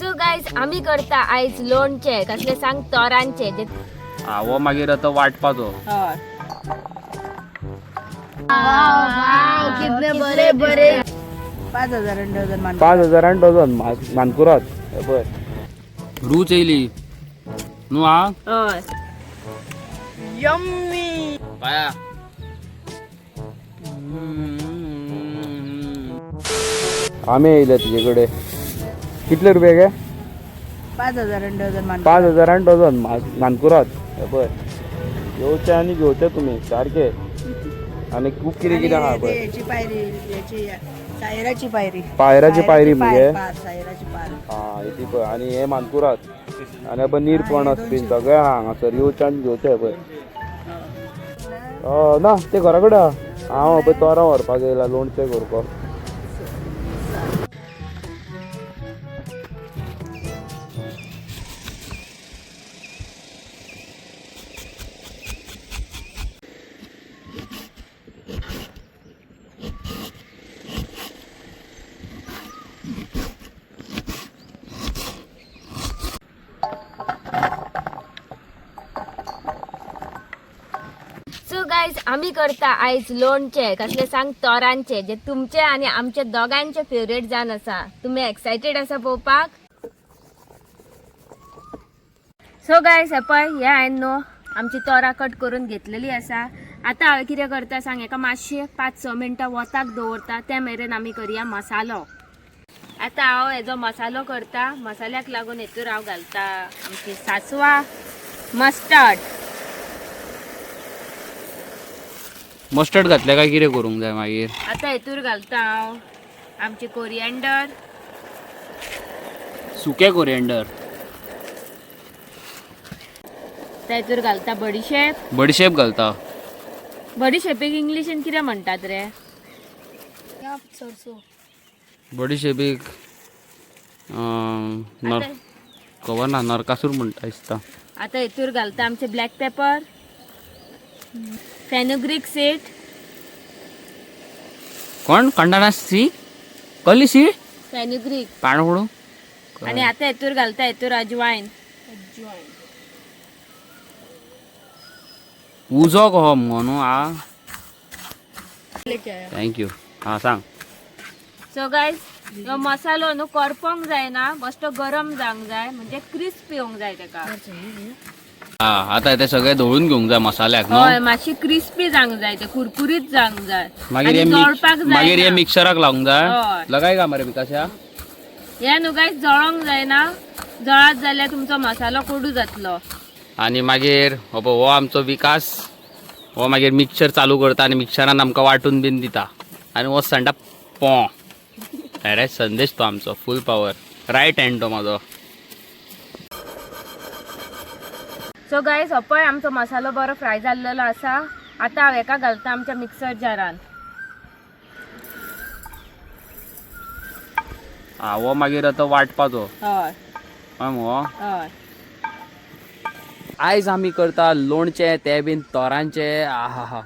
So guys आम्ही करता आयज लोणचे कसले सांग तोरांचे जे वो मागीर आता वाटपाचो. कितने बरे बरे 5,000 डझन 5,000 डझन मानकुरात बर रूच येयली न्हू हा हय यम्मी. पाया आम्ही येयले तुझ्याकडे कितले रुपये गे 5,000 डझन 5,000 डझन मानकुरात बर येवचे आणि घेवचे तुम्ही सारखे आणि खूप कितें कितें आहा बर याची पायरी याची सायराची पायरी पायराची पायरी म्हणजे सायराची पायरी हा इथे पळय आणि हे मानकुरात आणि आपण निरपणस बीन सगळे हांगासर येवचे आणि घेवचे पळय. ना ते घरा कडेन हांव पळय तोरां व्हरपाक येयला लोणचें करपाक. सो गाईज आम्ही करता आयज लोणचे कसले सांग तोरांचे जे तुमचे आणि आमचे दोघांचे फेवरेट जावन आसा. तुम्ही एक्सायटेड आसा पळोवपाक? सो गाईज हे पळय हे हांवें न्हू आमची तोरां कट करून घेतलेली आसा. आतां हांव कितें करता सांग हेका मातशे 5-6 मिनटां वताक दवरता त्या मेरेन आमी करया मसालो. आतां हांव हेजो मसालो करता. मसाल्याक लागून हेतूर हांव घालता आमची सासवां मस्टर्ड मस्टर्ड घातल्या काय कितें करूंक जाय मागीर आता हेतूर घालता हांव आमची कोरिएंडर सुके कोरिएंडर हेतूर घालता बडीशेप बडीशेप घालता. बडीशेपीक इंग्लिशीन कितें म्हणटात रे? बडीशेपीक खबर ना नरकासूर म्हणटा दिसता. आता हेतूर घालता आमचे ब्लॅक पेपर फेनुग्रीक सीड कोण कांडाना सी कली सी फेनुग्रीक पाण पडू आणि आता हेतूर घालता हेतूर अजवाइन उजो कहो म्हणू आ थँक्यू हा सांग. सो गायज ह्यो मसालो न्हू करपोंक जायना मस्त गरम जावंक जाय म्हणजे क्रिस्पी येवंक जाय तेका. हा आता ते सगळे धुळून घेवंक जाय मसाल्याक न्हू. हय मातशी क्रिस्पी जावंक जाय ते कुरकुरीत जावंक जाय मागीर आणि जळपाक मागीर हे जायना. मिक्सराक लावंक जाय. हय. लगाय का मरे विकासा हे न्हू गायज जळोंक जायना. जळत जाल्यार तुमचो मसालो कोडू जातलो. आणि मागीर हो आमचो विकास हो मागीर मिक्सर चालू करता आणि मिक्सरान आमकां वाटून बीन दिता आणि हो सांडा पॉ अरे संदेश तो आमचो फूल पॉवर रायट हँड तो माझो. सो गायज हो पळय आमचो मसालो बरो फ्राय जाल्लेलो आसा. आता हांव हेका घालता आमच्या मिक्सर जारान. हो मागीर आता वाटपाचो. हय हो हय आयज आमी करता लोणचे ते बीन तोरांचे. आहा हा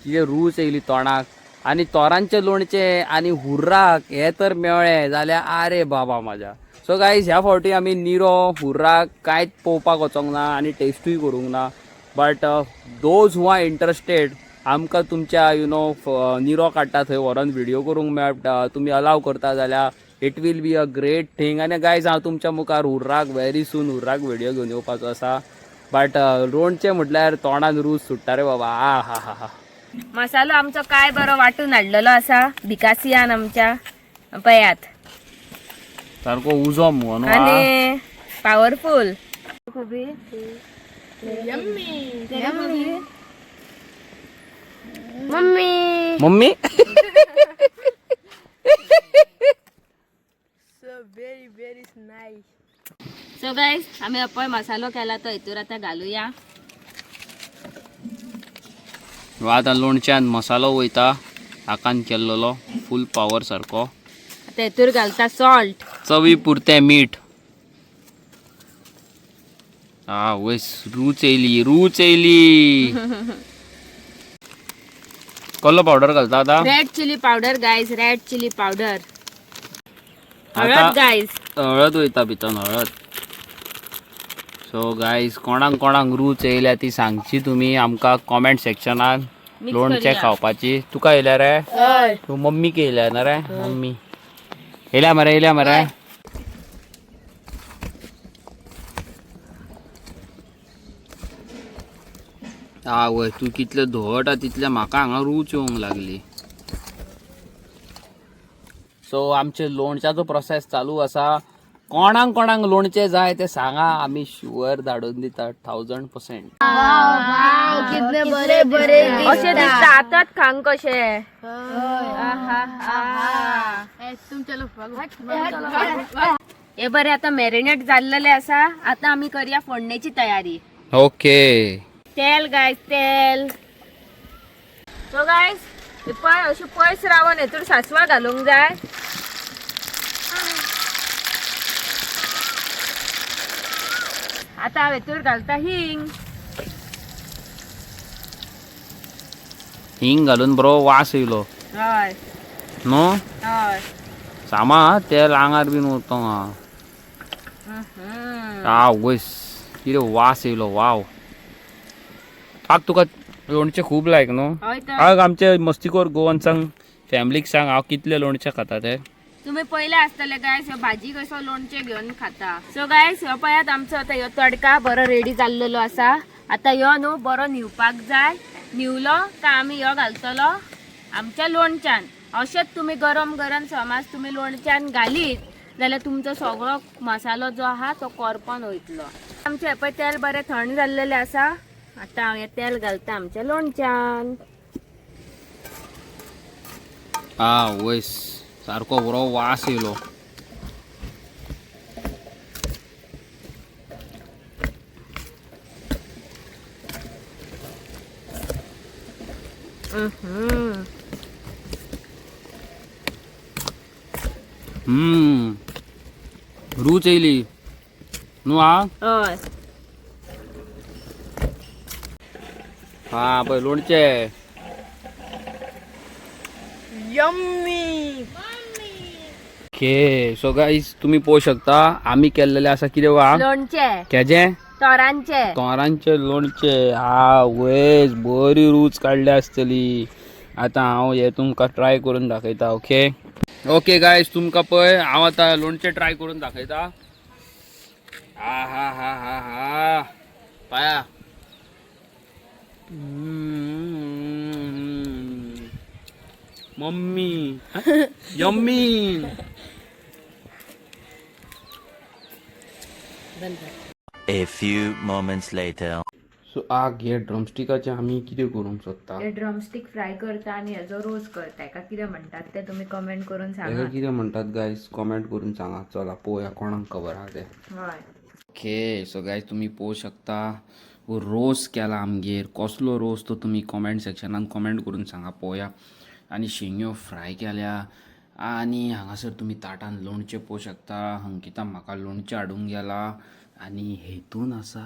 कितें रूच येयली तोंडाक. आणि तोरांचे लोणचे आणि हुर्राक हे तर मेळ्ळे जाल्यार आरे बाबा मजा. सो गायज ह्या फावटी आमी निरो हुर्राक कांयच पळोवपाक वचोंक ना आणि टेस्टूय करूंक ना. But those who are interested आमकां तुमच्या निरो काडटा थंय व्हरोन व्हिडिओ करूंक मेळटा. तुमी अलाव करता जाल्यार it will be a great thing. आनी गायज हांव तुमच्या मुखार हुर्राक व्हेरी सून हुर्राक व्हिडिओ घेवन येवपाचो आसा. बट लोणचें म्हटल्यार तोंडान रूच सुट्टा रे बाबा. आ हा हा हा मसालो आमचो काय बरो वाटून हाडलेलो आसा बिकासियान आमच्या पयात सारको उजो म्हणून आणि powerful. Mummy mummy very nice. So guys आम्ही अपय मसालो केला तो हेतूर आता घालूया. आतां लोणच्यान मसालो वयता हाकान केल्लो फूल पॉवर सारको. आता हेतूर घालता सॉल्ट चवी पुरतें मीठ. हा वयस रूच येयली रूच येयली. कसलो पावडर घालता आता? Red chilli powder guys red chilli powder. आता हळद गाईज हळद वयता भितर हळद. सो गायज कोणाक कोणाक रूच येयल्या ती सांगची तुमी आमकां कॉमेंट सेक्शनान. Mix लोणचें करूया. खावपाची. तुका येयल्या रे? हय. तू मम्मीक येयल्या ना रे? मम्मी येयल्या मरे. आवय तू कितले धोट तितले म्हाका हांगा रूच येवंक लागली. सो आमचे लोणच्याचो प्रोसेस चालू आसा. कोणाक कोणाक लोणचें जाय ते सांगा, आमी शुअर धाडून दितात 1000%. कितने बरे बरे अशें दिसता आतांच खांक कशे. हे बरे आता मॅरिनेट जाल्लेले आसा. आता आमी करया फोडणेची तयारी. ओके. तेल गायस तेल. सो गायस पळय अशी पयस रावन हेतून सासवा घालूंक जाय. आता हांव हेतून घालता हिंग. हिंग घालून बरो वास येयलो हय न्हू. हय. सामा तेल आंगार बीन वता. आवयस कितें वास येयलो. वाव. आग तुका लोणचें खूब लायक न्हू. हय तर आग आमचे मस्तीखोर गोवन्सांक फॅमिलीक सांग हांव कितले लोणचें खाता ते. तुम्ही पहिले असतले गायस ह्यो भाजी कसो लोणचे घेऊन खाता. सो गायस ह्यो पळयात आमचो आता ह्यो तडका बरो रेडी जाल्लेलो आसा. आता ह्यो न्हू बरो न्हिवपाक जाय. न्हिवलो काय आमी ह्यो घालतलो आमच्या लोणच्यान. अशेंच तुम्ही गरम गरम समज तुम्ही लोणच्यान घालीत जाल्यार तुमचो सगळो मसालो जो आहा तो करपोन वयतलो. आमचे हे पळय तेल बरें थंड जाल्लेले आसा. आता हांव हे तेल घालता आमच्या लोणच्यान. आवयस सारको बरो वास येयलो. रूच येयली न्हू. हय हा पळय लोणचें. यम्मी. ओके. सो गाईज तुम्ही पळोवंक शकता आमी केल्लेले आसा कितें वा लोणचे केजें तोरांचे. तोरांचे लोणचें. आवयस बरी रूच काडली आसतली. आतां हांव हे तुमकां ट्राय करून दाखयता. ओके गायज तुमकां पळय हांव आतां लोणचें ट्राय करून दाखयता. हा पाया. Mummy yummy. A few moments later. So आग हे ड्रमस्टिकाचे आमी कितें करूंक सोदता. हे ड्रमस्टिक फ्राय करता आणि हेजो रोज करता. हेका कितें म्हणटात ते तुम्ही कमेंट करून सांगा. हेका कितें म्हणटात गायज कॉमेंट करून सांगा. चला पळोवया कोणाक खबर आहा ते. हय ओके. सो गायज तुम्ही पळोवंक शकता रोस केला आमगेर. कसलो रोस तो तुम्ही कॉमेंट सेक्शनान कॉमेंट करून सांगा पळोवया. आनी शेंग्यो फ्राय केल्या. आनी हांगासर तुम्ही ताटान लोणचें पळोवंक शकता. अंकिता म्हाका लोणचें हाडूंक गेला. आनी हेतून आसा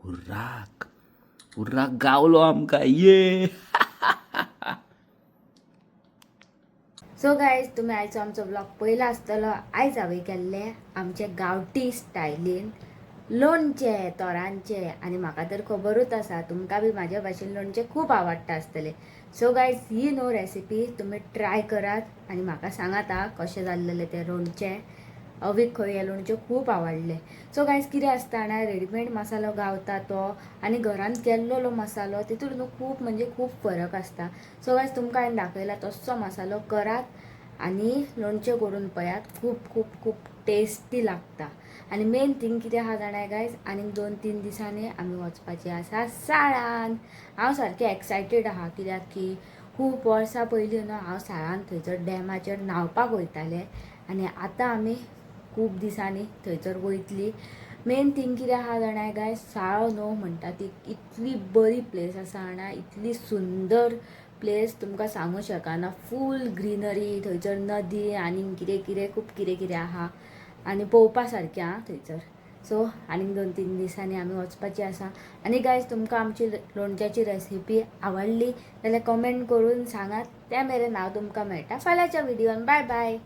हुर्राक. हुर्राक गावलो आमकां. ये. सो गायज तुम्ही आयचो आमचो ब्लॉग पयला आसतलो. आयज हांवें केल्ले आमचे गांवठी स्टायलीन लोणचे तोरांचे. आनी म्हाका तर खबरूच आसा तुमकां बी म्हाज्या भाशेन लोणचें खूब आवडटा आसतलें. सो गायज ही नो रेसिपी तुम्ही ट्राय करात आनी म्हाका सांगात आं कशें जाल्लेलें तें लोणचें. अवीक खंय हें लोणचें खूब आवडलें. सो गायज कितें आसता जाणा रेडीमेड मसालो गावता तो आनी घरान केल्लो मसालो तितून न्हू खूब म्हणजे खूब फरक आसता. सो गायज तुमकां हांवें दाखयला तसो मसालो करात आनी लोणचें करून पळयात. खूब खूब खूब टेस्टी लागता. आनी मेन थींग कितें आहा जाणां गायज आनीक 2-3 दिसांनी आमी वचपाचें आसा साळान. हांव सारकें एक्सायटेड आहा कित्याक की खूब वर्सां पयलीं न्हू हांव साळान थंयसर डॅमाचेर न्हांवपाक वयतालें आनी आतां आमी खूब दिसांनी थंयसर वयतलीं. मेन थींग कितें आहा जाणां गायज साळ न्हू म्हणटा ती इतली बरी प्लेस आसा जाणा. इतली सुंदर प्लेस तुमकां सांगूं शकना. फूल ग्रीनरी थंयसर नदी आनी कितें कितें खूब कितें कितें आहा आनी पळोवपा सारकें आहा थंयसर. सो आनीक 2-3 दिसांनी आमी वचपाचीं आसा. आनी गायज तुमकां आमची लोणच्याची रेसिपी आवडली जाल्यार कमेंट करून सांगात. त्या मेरेन हांव तुमकां मेळटा फाल्यांच्या व्हिडिओन. Bye bye.